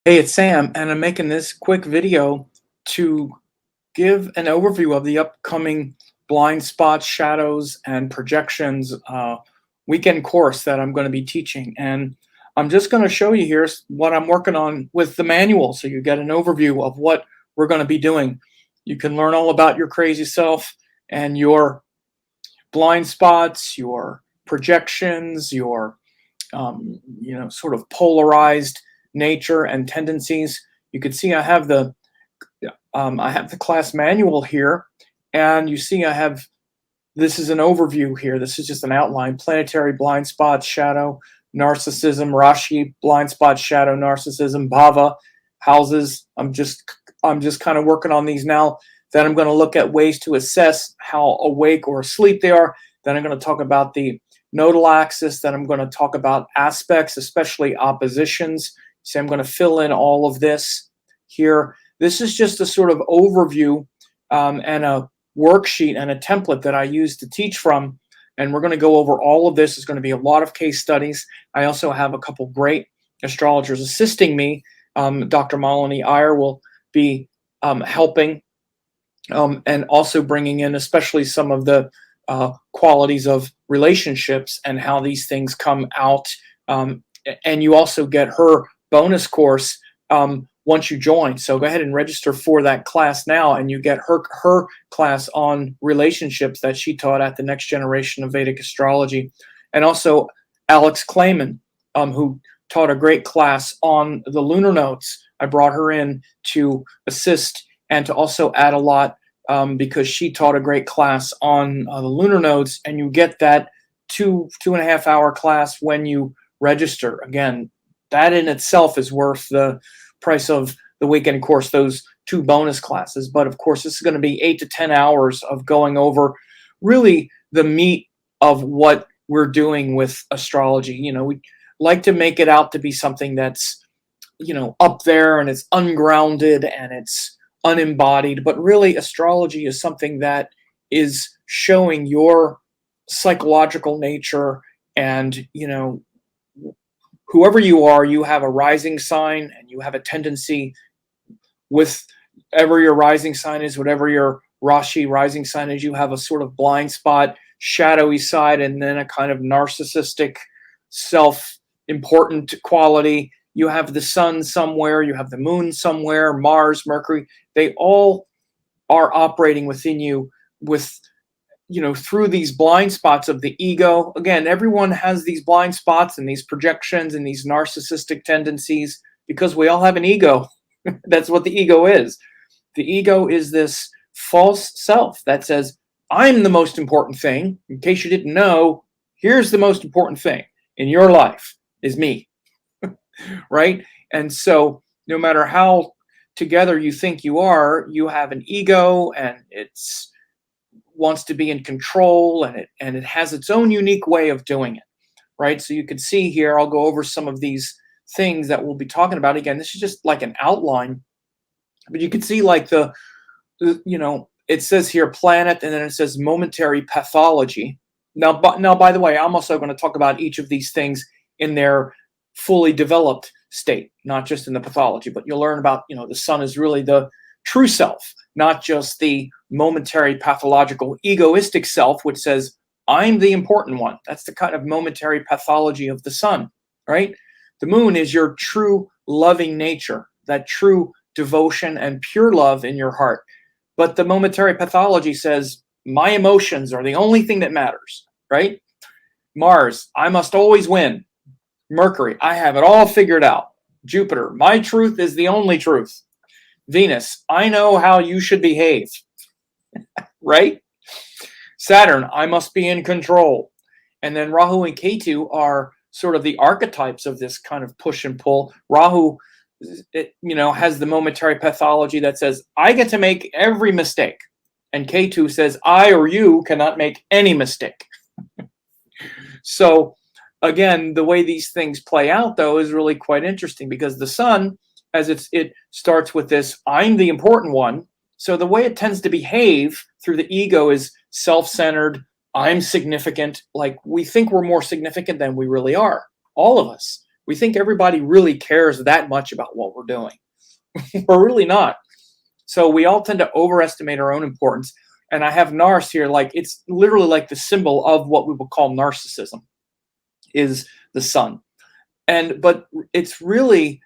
Hey, it's Sam, and I'm making this quick video to give an overview of the upcoming blind spots, shadows, and projections weekend course that I'm going to be teaching. And I'm just going to show you here what I'm working on with the manual so you get an overview of what we're going to be doing. You can learn all about your crazy self and your blind spots, your projections, your sort of polarized nature and tendencies. You can see I have the class manual here, and you see this is an overview here. This is just an outline: planetary blind spots, shadow, narcissism, Rashi, blind spot, shadow, narcissism, bhava, houses. I'm just kind of working on these now. Then I'm going to look at ways to assess how awake or asleep they are. Then I'm going to talk about the nodal axis. Then I'm going to talk about aspects, especially oppositions. So I'm going to fill in all of this here. This is just a sort of overview and a worksheet and a template that I use to teach from. And we're going to go over all of this. There's going to be a lot of case studies. I also have a couple great astrologers assisting me. Dr. Malini Iyer will be helping and also bringing in especially some of the qualities of relationships and how these things come out. And you also get her bonus course once you join. So go ahead and register for that class now, and you get her class on relationships that she taught at the Next Generation of Vedic Astrology. And also Alex Clayman, who taught a great class on the lunar notes. I brought her in to assist and to also add a lot because she taught a great class on the lunar nodes, and you get that 2.5 hour class when you register. Again, that in itself is worth the price of the weekend course, those two bonus classes. But of course, this is going to be 8 to 10 hours of going over really the meat of what we're doing with astrology. We like to make it out to be something that's, up there and it's ungrounded and it's unembodied, but really astrology is something that is showing your psychological nature. And whoever you are, you have a rising sign and you have a tendency with whatever your rising sign is, whatever your Rashi rising sign is, you have a sort of blind spot, shadowy side, and then a kind of narcissistic, self-important quality. You have the sun somewhere, you have the moon somewhere, Mars, Mercury. They all are operating within you with, through these blind spots of the ego. Again, everyone has these blind spots and these projections and these narcissistic tendencies because we all have an ego. That's what the ego is. The ego is this false self that says, I'm the most important thing. In case you didn't know, here's the most important thing in your life is me. Right? And so no matter how together you think you are, you have an ego, and it's wants to be in control, and it has its own unique way of doing it, right? So you can see here, I'll go over some of these things that we'll be talking about. Again, this is just like an outline, but you can see like it says here planet, and then it says momentary pathology. Now, by the way, I'm also going to talk about each of these things in their fully developed state, not just in the pathology, but you'll learn about, the sun is really the true self, not just the momentary pathological egoistic self, which says, I'm the important one. That's the kind of momentary pathology of the sun, right? The moon is your true loving nature, that true devotion and pure love in your heart. But the momentary pathology says, my emotions are the only thing that matters, right? Mars, I must always win. Mercury, I have it all figured out. Jupiter, my truth is the only truth. Venus, I know how you should behave. Right? Saturn, I must be in control. And then Rahu and Ketu are sort of the archetypes of this kind of push and pull. Rahu, has the momentary pathology that says, I get to make every mistake. And Ketu says, I or you cannot make any mistake. So again, the way these things play out, though, is really quite interesting because the sun, as it starts with this, I'm the important one. So the way it tends to behave through the ego is self-centered. I'm significant. Like we think we're more significant than we really are. All of us. We think everybody really cares that much about what we're doing. We're really not. So we all tend to overestimate our own importance. And I have Nars here, like it's literally like the symbol of what we would call narcissism is the sun. But it's really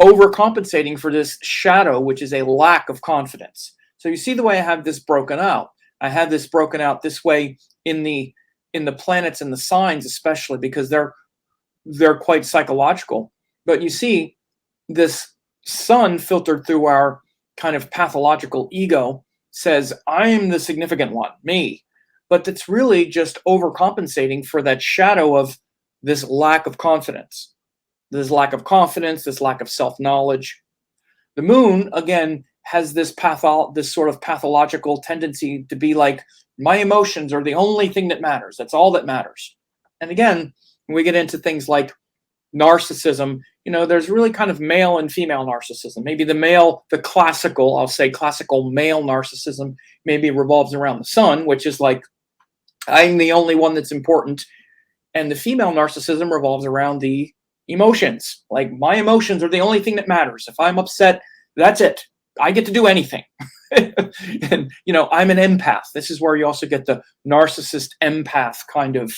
overcompensating for this shadow, which is a lack of confidence. So you see the way I have this broken out. I have this broken out this way in the planets and the signs, especially because they're quite psychological. But you see this sun filtered through our kind of pathological ego says, I am the significant one, me. But it's really just overcompensating for that shadow of this lack of confidence. This lack of confidence, this lack of self-knowledge. The moon, again, has this sort of pathological tendency to be like, my emotions are the only thing that matters. That's all that matters. And again, when we get into things like narcissism, there's really kind of male and female narcissism. Maybe the classical, I'll say classical male narcissism maybe revolves around the sun, which is like, I'm the only one that's important. And the female narcissism revolves around the emotions. Like, my emotions are the only thing that matters. If I'm upset, that's it. I get to do anything. And, I'm an empath. This is where you also get the narcissist empath kind of,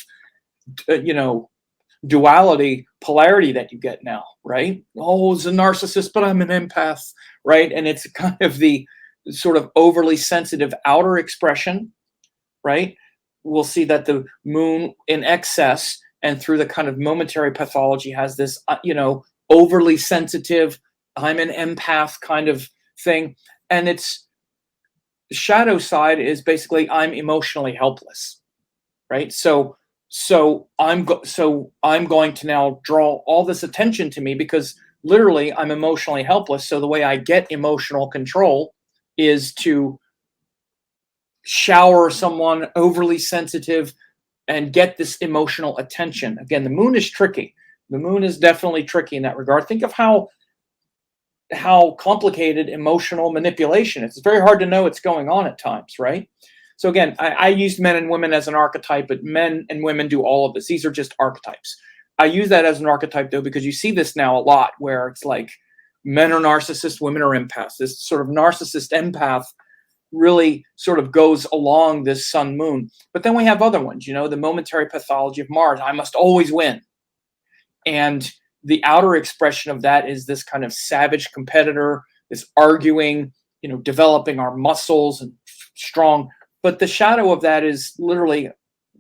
duality, polarity that you get now, right? Oh, it's a narcissist, but I'm an empath, right? And it's kind of the sort of overly sensitive outer expression, right? We'll see that the moon in excess and through the kind of momentary pathology has this, overly sensitive, I'm an empath kind of thing. And its shadow side is basically, I'm emotionally helpless, right? So I'm going to now draw all this attention to me because literally I'm emotionally helpless. So the way I get emotional control is to shower someone overly sensitive and get this emotional attention. Again, the moon is tricky. The moon is definitely tricky in that regard. Think of how complicated emotional manipulation is. It's very hard to know what's going on at times, right? So again, I used men and women as an archetype, but men and women do all of this. These are just archetypes. I use that as an archetype, though, because you see this now a lot where it's like men are narcissists, women are empaths. This sort of narcissist empath really sort of goes along this sun moon. But then we have other ones, the momentary pathology of Mars. I must always win. And the outer expression of that is this kind of savage competitor, this arguing, developing our muscles and strong. But the shadow of that is literally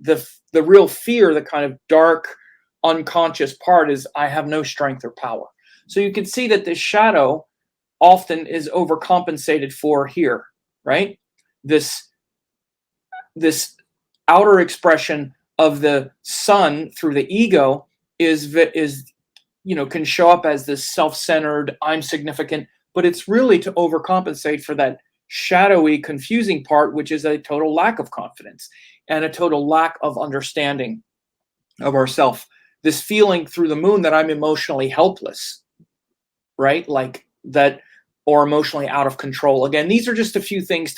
the real fear, the kind of dark, unconscious part is I have no strength or power. So you can see that this shadow often is overcompensated for here, right? This outer expression of the sun through the ego is can show up as this self-centered, I'm significant, but it's really to overcompensate for that shadowy, confusing part, which is a total lack of confidence and a total lack of understanding of ourself. This feeling through the moon that I'm emotionally helpless, right? Like that, or emotionally out of control. Again, these are just a few things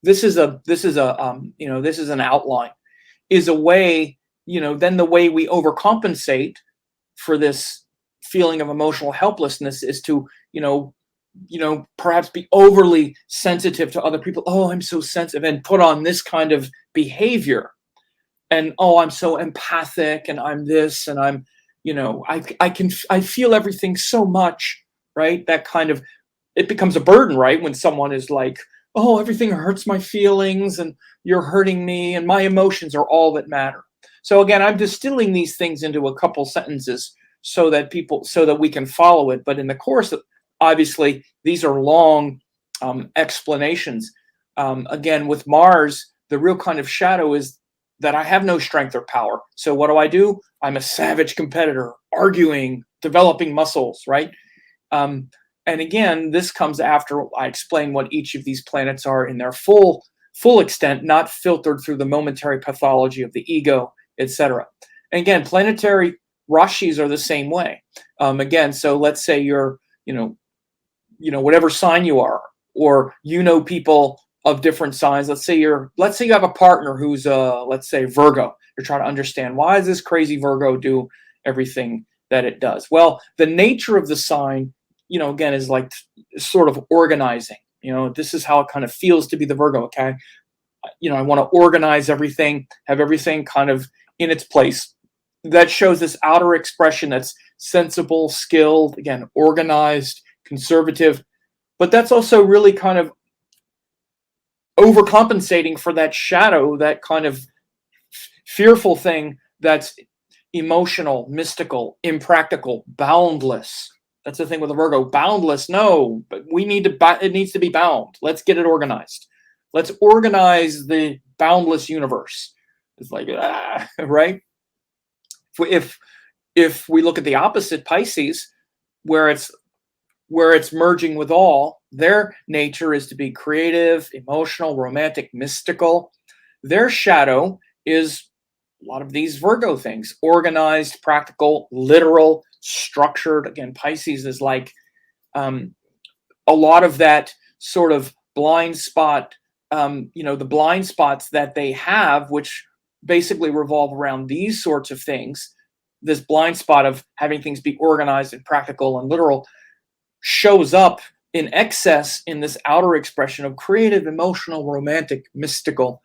this is an outline, is a way, then the way we overcompensate for this feeling of emotional helplessness is to, perhaps be overly sensitive to other people. Oh, I'm so sensitive, and put on this kind of behavior. And, oh, I'm so empathic, and I'm this, and I'm, I feel everything so much, right? That kind of, it becomes a burden, right? When someone is like, oh, everything hurts my feelings, and you're hurting me, and my emotions are all that matter. So again, I'm distilling these things into a couple sentences so that we can follow it. But in the course, obviously, these are long explanations. Again, with Mars, the real kind of shadow is that I have no strength or power. So what do? I'm a savage competitor, arguing, developing muscles, right? And again, this comes after I explain what each of these planets are in their full extent, not filtered through the momentary pathology of the ego, etc. And again, planetary rashis are the same way. Again, so let's say you're, whatever sign you are, or people of different signs. Let's say you have a partner who's let's say Virgo. You're trying to understand, why does this crazy Virgo do everything that it does? Well, the nature of the sign, again, is like sort of organizing. This is how it kind of feels to be the Virgo, okay? I want to organize everything, have everything kind of in its place. That shows this outer expression that's sensible, skilled, again, organized, conservative. But that's also really kind of overcompensating for that shadow, that kind of fearful thing that's emotional, mystical, impractical, boundless. That's the thing with the Virgo. Boundless, no, but it needs to be bound. Let's get it organized. Let's organize the boundless universe. It's like, right? If we look at the opposite, Pisces, where it's merging with all, their nature is to be creative, emotional, romantic, mystical. Their shadow is a lot of these Virgo things: organized, practical, literal, structured. Again, Pisces is like a lot of that sort of blind spot, the blind spots that they have, which basically revolve around these sorts of things. This blind spot of having things be organized and practical and literal shows up in excess in this outer expression of creative, emotional, romantic, mystical.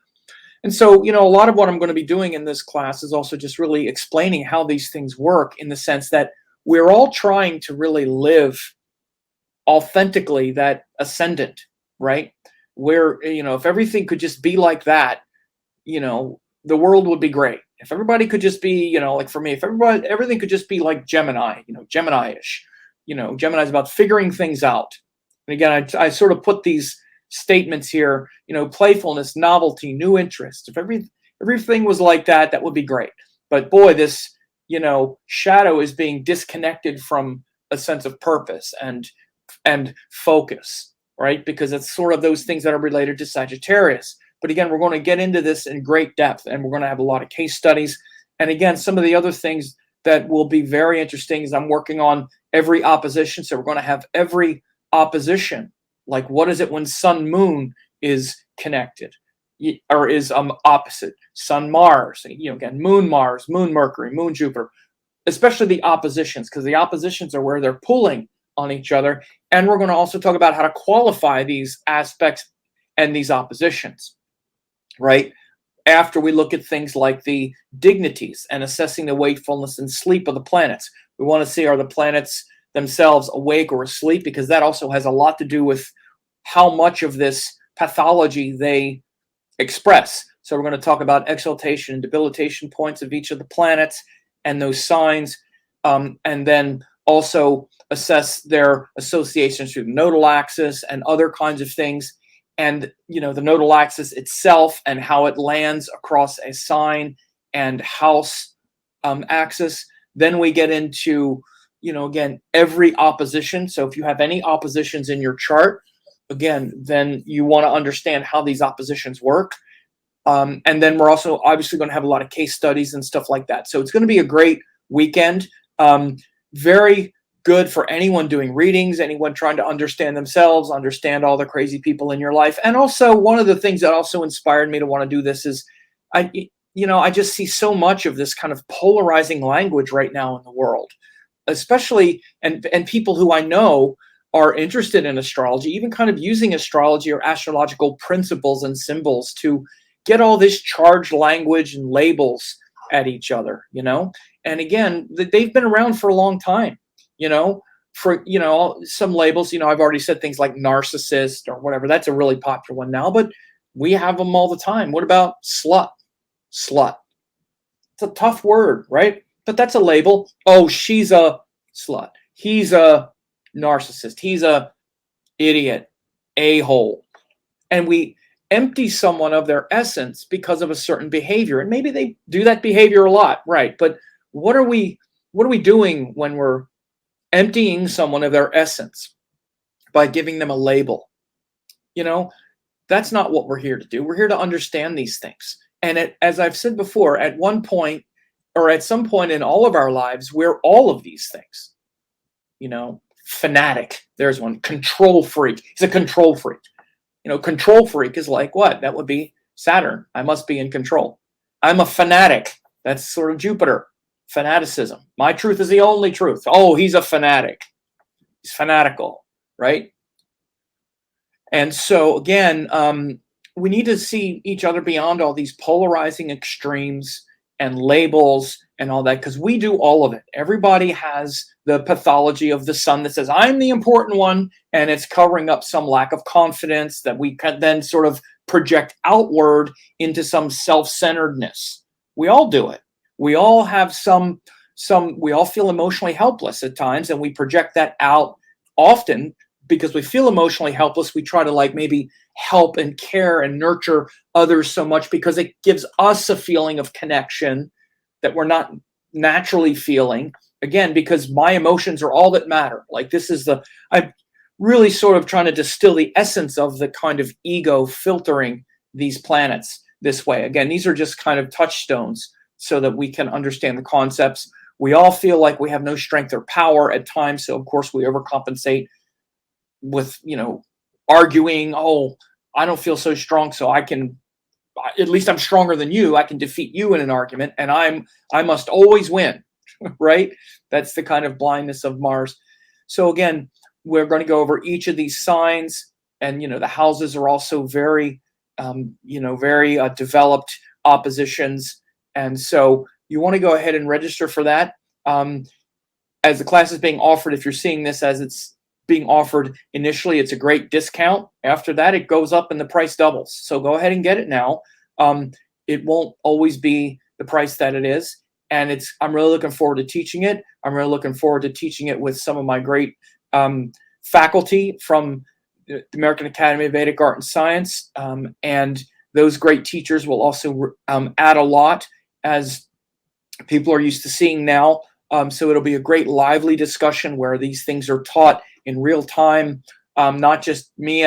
And so, a lot of what I'm going to be doing in this class is also just really explaining how these things work, in the sense that we're all trying to really live authentically that ascendant, right? Where, if everything could just be like that, the world would be great. If everybody could just be, like for me, if everything could just be like Gemini, Gemini-ish, Gemini's about figuring things out. And again, I sort of put these statements here, playfulness, novelty, new interest. If everything was like that, that would be great. But boy, this, shadow is being disconnected from a sense of purpose and focus, right? Because it's sort of those things that are related to Sagittarius. But again, we're going to get into this in great depth, and we're going to have a lot of case studies. And again, some of the other things that will be very interesting is I'm working on every opposition. So we're going to have every opposition. Like, what is it when Sun Moon is connected or is opposite? Sun Mars, again, Moon Mars, Moon Mercury, Moon Jupiter, especially the oppositions, because the oppositions are where they're pulling on each other. And we're going to also talk about how to qualify these aspects and these oppositions, right? After we look at things like the dignities and assessing the wakefulness and sleep of the planets. We want to see, are the planets themselves awake or asleep, because that also has a lot to do with how much of this pathology they express. So we're going to talk about exaltation and debilitation points of each of the planets and those signs, and then also assess their associations through the nodal axis and other kinds of things, and the nodal axis itself and how it lands across a sign and house axis. Then we get into again, every opposition. So if you have any oppositions in your chart, again, then you want to understand how these oppositions work. And then we're also obviously going to have a lot of case studies and stuff like that. So it's going to be a great weekend. Very good for anyone doing readings, anyone trying to understand themselves, understand all the crazy people in your life. And also, one of the things that also inspired me to want to do this is I just see so much of this kind of polarizing language right now in the world, especially, and people who I know are interested in astrology, even kind of using astrology or astrological principles and symbols to get all this charged language and labels at each other, And again, they've been around for a long time, for, some labels, I've already said things like narcissist or whatever. That's a really popular one now, but we have them all the time. What about slut? Slut. It's a tough word, right? But that's a label. Oh, she's a slut. He's a narcissist. He's a idiot, a-hole. And we empty someone of their essence because of a certain behavior. And maybe they do that behavior a lot, right? But what are we doing when we're emptying someone of their essence by giving them a label? That's not what we're here to do. We're here to understand these things. And as I've said before, at one point or at some point in all of our lives, we're all of these things. Fanatic. There's one. Control freak. He's a control freak. Control freak is like what? That would be Saturn. I must be in control. I'm a fanatic. That's sort of Jupiter. Fanaticism. My truth is the only truth. Oh, he's a fanatic. He's fanatical, right? And so again, we need to see each other beyond all these polarizing extremes and labels and all that, because we do all of it. Everybody has the pathology of the son that says, I'm the important one, and it's covering up some lack of confidence that we can then sort of project outward into some self-centeredness. We all do it. We all have we all feel emotionally helpless at times, and we project that out often. Because we feel emotionally helpless, we try to like maybe help and care and nurture others so much because it gives us a feeling of connection that we're not naturally feeling. Again, because my emotions are all that matter. Like I'm really sort of trying to distill the essence of the kind of ego filtering these planets this way. Again, these are just kind of touchstones so that we can understand the concepts. We all feel like we have no strength or power at times. So of course we overcompensate with, arguing, oh, I don't feel so strong, so at least I'm stronger than you. I can defeat you in an argument, and I must always win, right? That's the kind of blindness of Mars. So again, we're going to go over each of these signs, and the houses are also very, very developed oppositions, and so you want to go ahead and register for that. As the class is being offered, if you're seeing this as it's being offered initially, it's a great discount. After that, it goes up and the price doubles. So go ahead and get it now. It won't always be the price that it is. And I'm really looking forward to teaching it. I'm really looking forward to teaching it with some of my great faculty from the American Academy of Vedic Art and Science. And those great teachers will also add a lot, as people are used to seeing now. So it'll be a great lively discussion where these things are taught in real time, not just me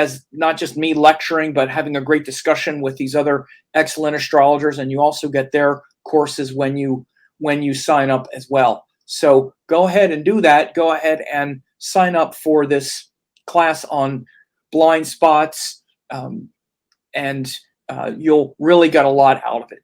lecturing, but having a great discussion with these other excellent astrologers. And you also get their courses when you sign up as well. So go ahead and do that. Go ahead and sign up for this class on blind spots, and you'll really get a lot out of it.